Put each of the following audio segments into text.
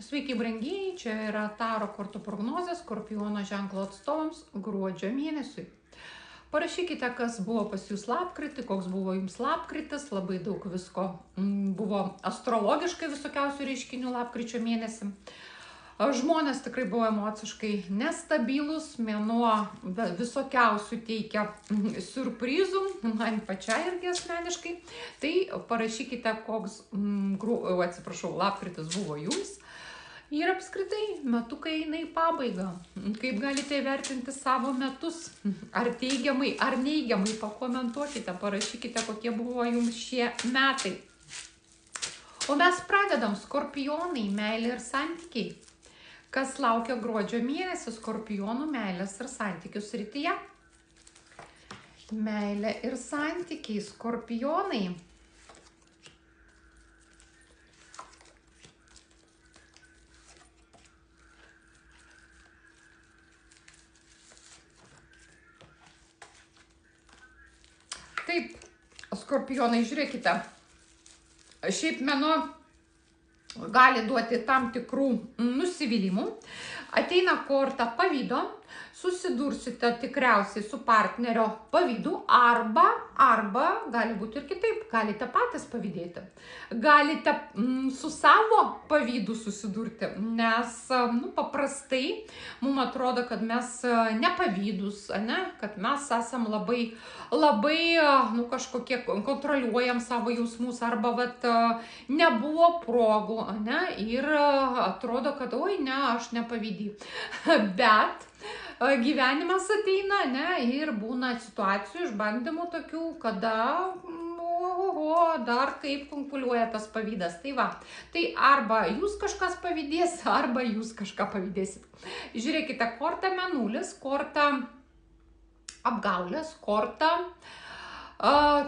Sveiki, brangieji, čia yra Taro kortų prognozės Skorpiono ženklo atstovams gruodžio mėnesiui. Parašykite, kas buvo pas jūs lapkritį, koks buvo jums lapkritis, labai daug visko buvo astrologiškai visokiausių reiškinių lapkričio mėnesį. Žmonės tikrai buvo emociškai nestabilus, mėnuo visokiausių teikia siurprizų, man pačiai irgi asmeniškai. Tai parašykite, koks, lapkritis buvo jums. Ir apskritai, metukai eina į pabaigą. Kaip galite įvertinti savo metus? Ar teigiamai, ar neigiamai? Pakomentuokite, parašykite, kokie buvo jums šie metai. O mes pradedam Skorpionai, meilė ir santykiai. Kas laukia gruodžio mėnesį Skorpionų meilės ir santykių srityje? Meilė ir santykiai, Skorpionai. Taip, Skorpionai, žiūrėkite, šiaip mėnuo gali duoti tam tikrų nusivylimų, ateina korta pavydo, susidursite tikriausiai su partnerio pavydu arba gali būti ir kitaip, galite patys pavydėti, galite su savo pavydu susidurti, nes paprastai mums atrodo, kad mes nepavydus, kad mes esam labai kažkokie kontroliuojam savo jausmus arba nebuvo progų, ir atrodo, kad oi ne, aš nepavydy, bet gyvenimas ateina, ir būna situacijų, išbandymų tokių, kada dar kaip konkuliuoja tas pavydas. Tai va, tai arba jūs kažkas pavydės, arba jūs kažką pavydėsit. Žiūrėkite, korta mėnulis, korta apgaulės, korta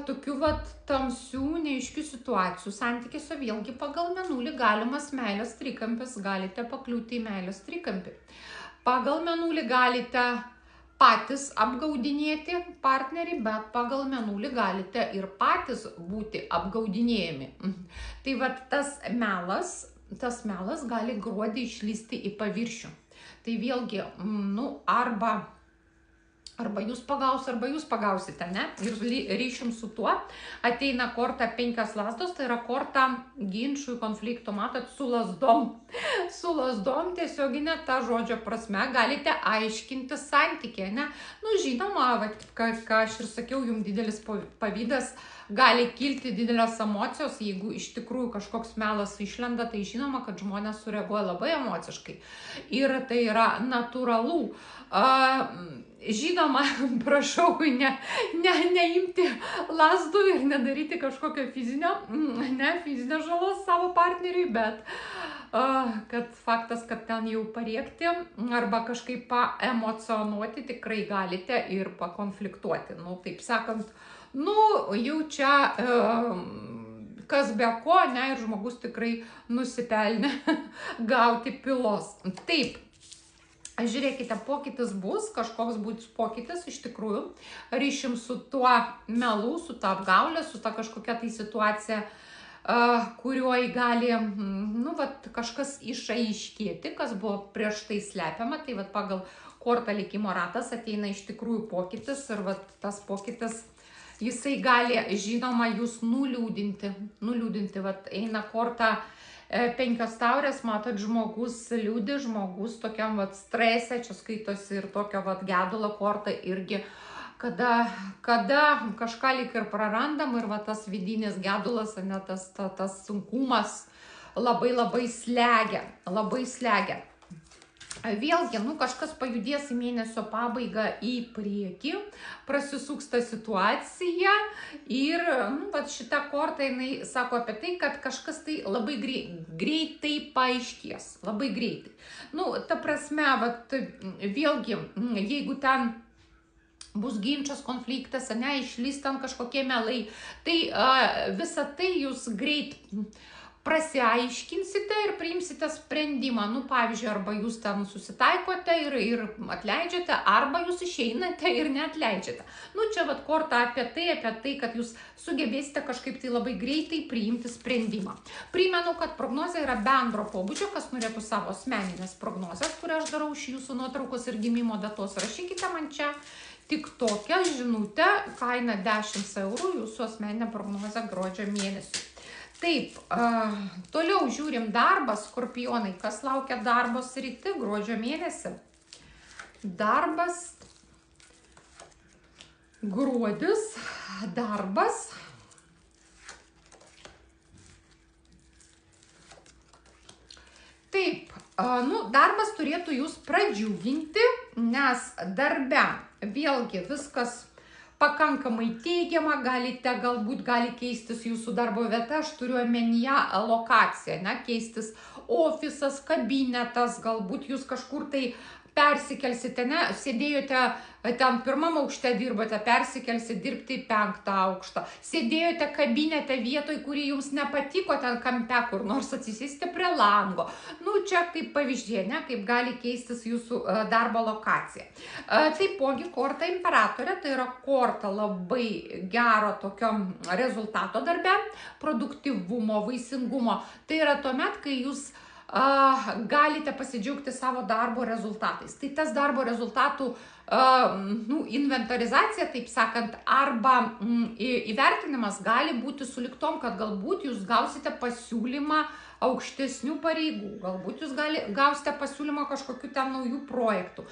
tokių tamsių, neaiškių situacijų santykiuose. Vėlgi pagal mėnulį galimas meilės trikampis, galite pakliūti į meilės trikampį. Pagal mėnulį galite patys apgaudinėti partnerį, bet pagal mėnulį galite ir patys būti apgaudinėjami. Tai tas melas gali gruodį išlysti į paviršių. Tai vėlgi, arba jūs pagausite, ir ryšim su tuo ateina korta 5 lazdos, tai yra korta ginčių, konfliktų, matot, su lazdom. Su lazdom tiesioginė ta žodžio prasme galite aiškinti santykį, žinoma, ką aš ir sakiau, jums didelis pavydas, gali kilti didelės emocijos, jeigu iš tikrųjų kažkoks melas išlenda, tai žinoma, kad žmonės sureaguoja labai emociškai. Ir tai yra natūralu. Žinoma, prašau neimti lazdų ir nedaryti kažkokio fizinio žalos savo partneriui, bet kad faktas, kad ten jau pariekti arba kažkaip paemocionuoti tikrai galite ir pakonfliktuoti. Taip sakant, jau čia kas be ko, ir žmogus tikrai nusipelnė gauti pylos. Taip. Žiūrėkite, pokytis bus, kažkoks bus pokytis iš tikrųjų, ryšim su tuo melu, su ta apgaulė, su ta kažkokia tai situacija, kuriuoj gali kažkas išaiškėti, kas buvo prieš tai slepiama. Tai pagal kortą likimo ratas ateina iš tikrųjų pokytis ir tas pokytis, jisai gali, žinoma, jūs nuliūdinti. Eina korta 5 taurės, matot, žmogus liūdi, žmogus tokiam strese, čia skaitosi ir tokio gedulo korta irgi, kada kažką lyg ir prarandam ir tas vidinis gedulas, tas sunkumas labai slegia. Vėlgi, kažkas pajudės į mėnesio pabaigą į priekį, prasisuks ta situacija ir šita korta, jinai sako apie tai, kad kažkas tai labai greitai paaiškės, labai greitai. Ta prasme, vėlgi, jeigu ten bus ginčas, konfliktas, išlys ten kažkokie melai, tai visą tai jūs greit prasiaiškinsite ir priimsite sprendimą. Nu, pavyzdžiui, arba jūs ten susitaikote ir atleidžiate, arba jūs išeinate ir neatleidžiate. Nu, čia vat korta apie tai, kad jūs sugebėsite kažkaip tai labai greitai priimti sprendimą. Primenu, kad prognozė yra bendro pobūdžio, kas norėtų savo asmeninės prognozės, kurią aš darau iš jūsų nuotraukos ir gimimo datos, rašykite man čia tik tokią žinutę, kaina 10 eurų, jūsų asmeninė prognozė gruodžio mėnesiui. Taip, toliau žiūrim darbas, skorpionai, kas laukia darbo sritį gruodžio mėnesį. Darbas, gruodis, darbas. Taip, darbas turėtų jūs pradžiuginti, nes darbe vėlgi viskas pakankamai teigiama, galbūt gali keistis jūsų darbo vieta, aš turiu omenyje lokaciją, keistis ofisas, kabinetas, galbūt jūs kažkur tai persikelsite, sėdėjote ten pirmam aukšte dirbote, persikelsite dirbti į 5 aukštą, sėdėjote kabinete vietoj, kuri jums nepatiko, ten kampe kur nors atsisėsite prie lango. Nu, čia kaip pavyzdžiai, kaip gali keistis jūsų darbo lokacija. Taipogi korta imperatorė, tai yra korta labai gero tokio rezultato darbe, produktyvumo, vaisingumo. Tai yra tuomet, kai jūs galite pasidžiaugti savo darbo rezultatais. Tai tas darbo rezultatų inventarizacija, taip sakant, arba įvertinimas gali būti suliktom, kad galbūt jūs gausite pasiūlymą aukštesnių pareigų, galbūt jūs gausite pasiūlymą kažkokių ten naujų projektų.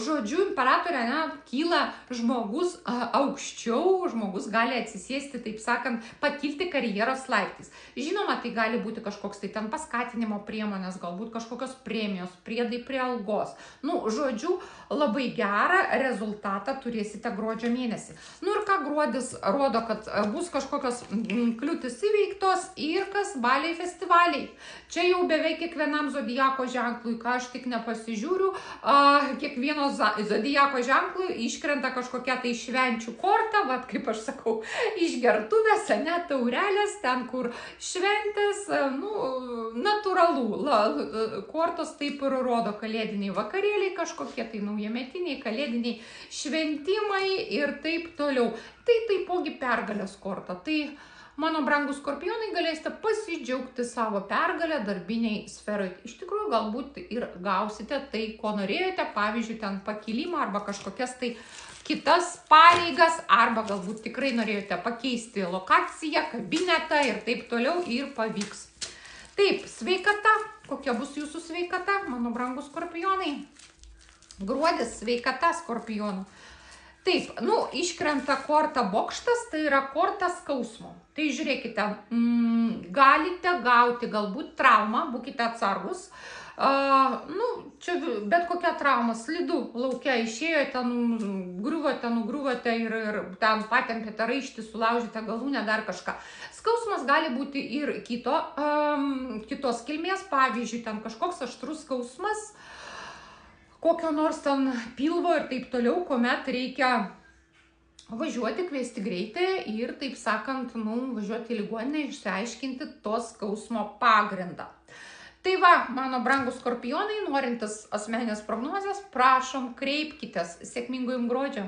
Žodžiu, imperatorė, kyla žmogus aukščiau, žmogus gali atsisėsti, taip sakant, pakilti karjeros laiptais. Žinoma, tai gali būti kažkoks tai ten paskatinimo priemonės, galbūt kažkokios premijos, priedai prie algos. Žodžiu, labai gerą rezultatą turėsite gruodžio mėnesį. Ir ką gruodis rodo, kad bus kažkokios kliūtis įveiktos ir kas baliai festivaliai. Čia jau beveik kiekvienam zodiako ženklui, ką aš tik nepasižiūriu, kiekvieno zodiako ženklui iškrenta kažkokia tai švenčių korta, kaip aš sakau, išgertuvės, taurelės, ten kur šventės, natūralu. Kortos taip ir rodo kalėdiniai vakarėliai, kažkokie tai naujametiniai, kalėdiniai šventimai ir taip toliau. Tai taipogi pergalės korta. Tai mano brangus skorpionai, galėsite pasidžiaugti savo pergalę darbiniai sferai. Iš tikrųjų, galbūt ir gausite tai, ko norėjote, pavyzdžiui, ten pakilimą arba kažkokias tai kitas pareigas, arba galbūt tikrai norėjote pakeisti lokaciją, kabinetą ir taip toliau ir pavyks. Taip, sveikata. Kokia bus jūsų sveikata, mano brangus skorpionai? Gruodis, sveikata skorpionų. Taip, iškrenta korta bokštas, tai yra korta skausmo. Tai žiūrėkite, galite gauti galbūt traumą, būkite atsargus. Čia bet kokia trauma, slidu lauke išėjo, ten nugriuvote ir ten patempėte raištį, sulaužėte galūnę, dar kažką. Skausmas gali būti ir kitos kilmės, pavyzdžiui, ten kažkoks aštrus skausmas, kokio nors ten pilvo ir taip toliau, kuomet reikia važiuoti, kviesti greitį ir, taip sakant, važiuoti į ligoninę, išsiaiškinti to skausmo pagrindą. Tai va, mano brangus skorpionai, norintis asmeninės prognozės, prašom, kreipkitės. Sėkmingo jums gruodžio.